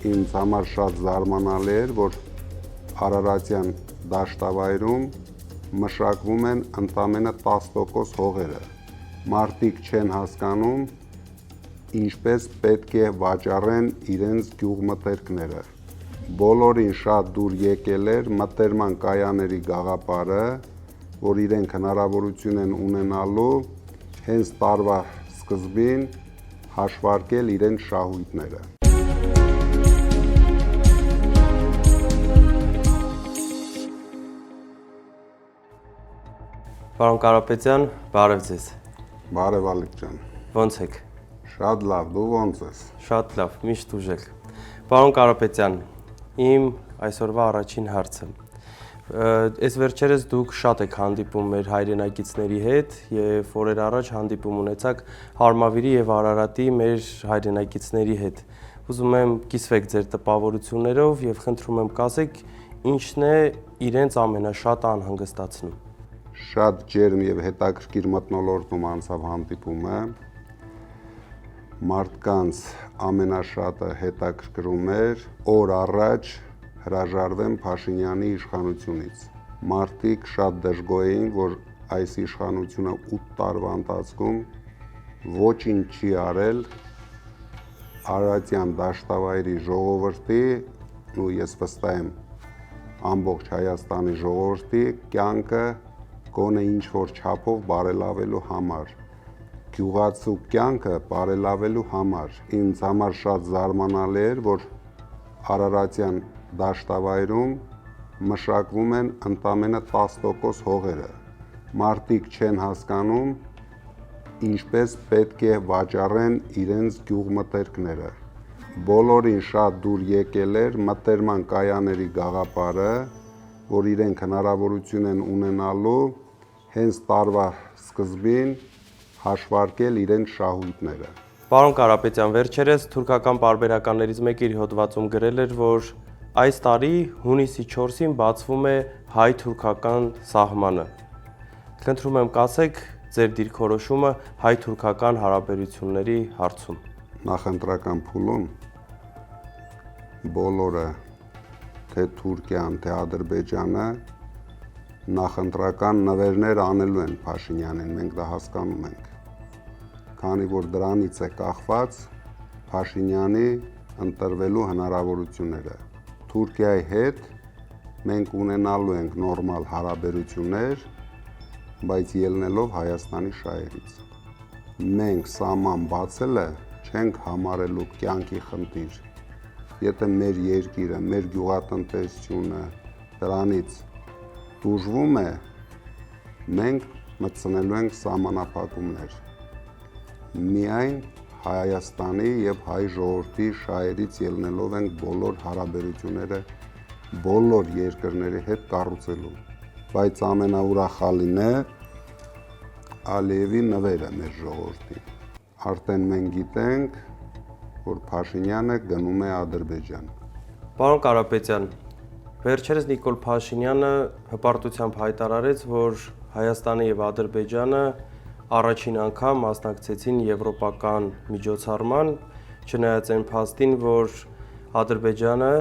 Ինձ համար շատ զարմանալի էր, որ Արարատյան դաշտավայրում մշակվում են ընդամենը 10% հողերը։ Մարդիկ չեն հասկանում, ինչպես պետք է վաճառեն իրենց գյուղմթերքները։ Բոլորին շատ դուր եկել էր մտերման կայանների գաղափարը, որ իրենք հնարավորություն են ունենալու հենց տարվա սկզբին հաշվարկել իրենց շահույթները։ Պարոն Կարապետյան, բարև ձեզ։ Բարև Ալիկ ջան։ Ոնց եք։ Շատ լավ, դու ոնց ես։ Շատ լավ, միշտ ուժեղ։ Պարոն Կարապետյան, իմ այսօրվա առաջին հարցը։ Այս վերջերս դուք շատ եք հանդիպում մեր հայրենակիցների հետ եւ օրեր առաջ հանդիպում ունեցաք Հարմավիրի եւ Արարատի մեր հայրենակիցների հետ։ Ուզում եմ կիսվեք ձեր տպավորություններով եւ խնդրում եմ կասեք, ինչն է իրենց ամենաշատ անհանգստացնում։ Շատ ջերմ եւ հետաքրքիր մթնոլորտում անցավ հանդիպումը։ Մարդկանց ամենաշատը հետաքրքրում էր օր առաջ հրաժարվեն Փաշինյանի իշխանությունից։ Մարդիկ շատ դժգոհ էին, որ այս իշխանությունը 8 տարվա ընթացքում ոչինչ չի արել Արարատյան դաշտավայրի ժողովրդի, ու ես վստահ եմ ամբողջ Հայաստանի ժողովրդի կյանքը գոնե ինչ-որ չափով բարելավելու համար, գյուղացու կյանքը բարելավելու համար։ Ինձ համար շատ զարմանալի էր, որ Արարատյան դաշտավայրում մշակվում են ընդամենը 10% հողերը։ Մարդիկ չեն հասկանում, ինչպես պետք է վաճառեն իրենց գյուղմթերքները։ Բոլորին շատ դուր եկել էր մտերման կայաների գաղափարը, որ իրենք հնարավորություն են ունենալու հենց տարվա սկզբին հաշվարկել իրենց շահույթները։ Պարոն Կարապետյան, վերջերս թուրքական պարբերականներից մեկը իր հոդվածում գրել էր, որ այս տարի հունիսի 4-ին բացվում է հայ-թուրքական սահմանը։ Խնդրում եմ կասեք ձեր դիրքորոշումը հայ-թուրքական հարաբերությունների հարցում։ Նախընտրական փուլում բոլորը, թե Թուրքիան, թե Ադրբեջանը նախընտրական նվերներ անելու են Փաշինյանին, մենք դա հասկանում ենք։ Քանի որ դրանից է կախված Փաշինյանի ընտրվելու հնարավորությունները։ Թուրքիայի հետ մենք ունենալու ենք նորմալ հարաբերություններ, բայց ելնելով Հայաստանի շահերից։ Մենք սահման բացելը չենք համարելու կյանքի խնդիր։ Եթե մեր երկիրը, մեր գյուղատնտեսությունը դրանից տուժվում է, մենք մտցնելու ենք սահմանափակումներ։ Միայն Հայաստանի եւ հայ ժողովրդի շահերից ելնելով ենք բոլոր հարաբերությունները բոլոր երկրների հետ կառուցելու։ Բայց ամենաուրախալին է Ալիևի նվերը մեր ժողովրդի։ Արդեն մենք գիտենք, որ Փաշինյանը գնում է Ադրբեջան։ Պարոն Կարապետյան, վերջերս Նիկոլ Փաշինյանը հպարտությամբ հայտարարեց, որ Հայաստանը եւ Ադրբեջանը առաջին անգամ մասնակցեցին եվրոպական միջոցառման, չնայած այն փաստին, որ Ադրբեջանը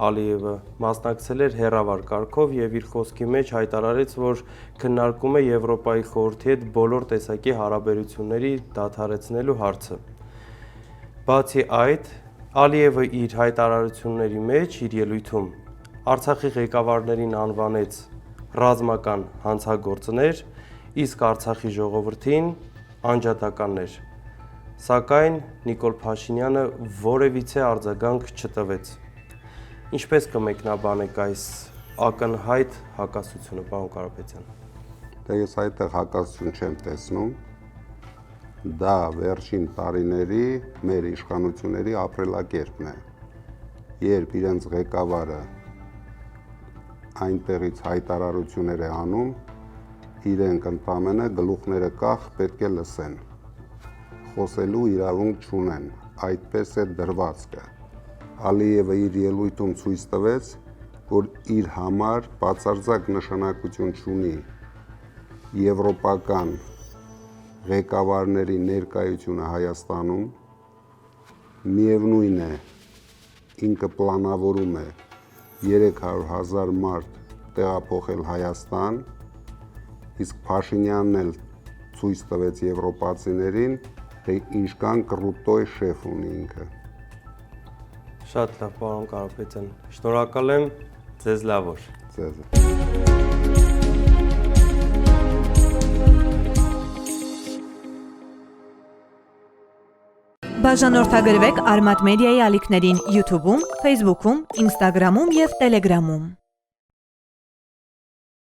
Ալիևը մասնակցել էր հեռավար կարգով եւ իր խոսքի մեջ հայտարարեց, որ քննարկում է Եվրոպայի խորհրդի հետ բոլոր տեսակի հարաբերությունների դադարեցնելու հարցը։ Բացի այդ, Ալիևը իր հայտարարությունների մեջ, իր ելույթում Արցախի ղեկավարներին անվանեց ռազմական հանցագործներ, իսկ Արցախի ժողովրդին անջատականներ։ Սակայն Նիկոլ Փաշինյանը որևիցե արձագանք չտվեց։ Ինչպես կմեկնաբանեք այս ակնհայտ հակասությունը, պարոն Կարապետյան։ Դե ես այդտեղ հակասություն չեմ տեսնում։ Դա վերջին տարիների մեր իշխանությունների ապրելակերպն է։ Երբ իրենց ղեկավարը այնտեղից հայտարարություններ է անում, իրենք ընդամենը գլուխները կախ պետք է լսեն։ Խոսելու իրավունք չունեն, այդպես է դրվածքը։ Ալիևը իր ելույթում ցույց տվեց, որ իր համար բացարձակ նշանակություն չունի եվրոպական ղեկավարների ներկայությունը Հայաստանում, միևնույն է ինքը պլանավորում է 300,000 մարդ տեղափոխել Հայաստան, իսկ Փաշինյանն էլ ցույց տվեց եվրոպացիներին, թե ինչքան կռուտոյ շեֆ ունի ինքը։ Շատ լավ, պարոն Կարապետյան։ Շնորհակալ եմ, ձեզ լավ օր։ Ձեզ։ Բաժանորդագրվեք Արմատ մեդիայի ալիքներին YouTube-ում, Facebook-ում, Instagram-ում և Telegram-ում։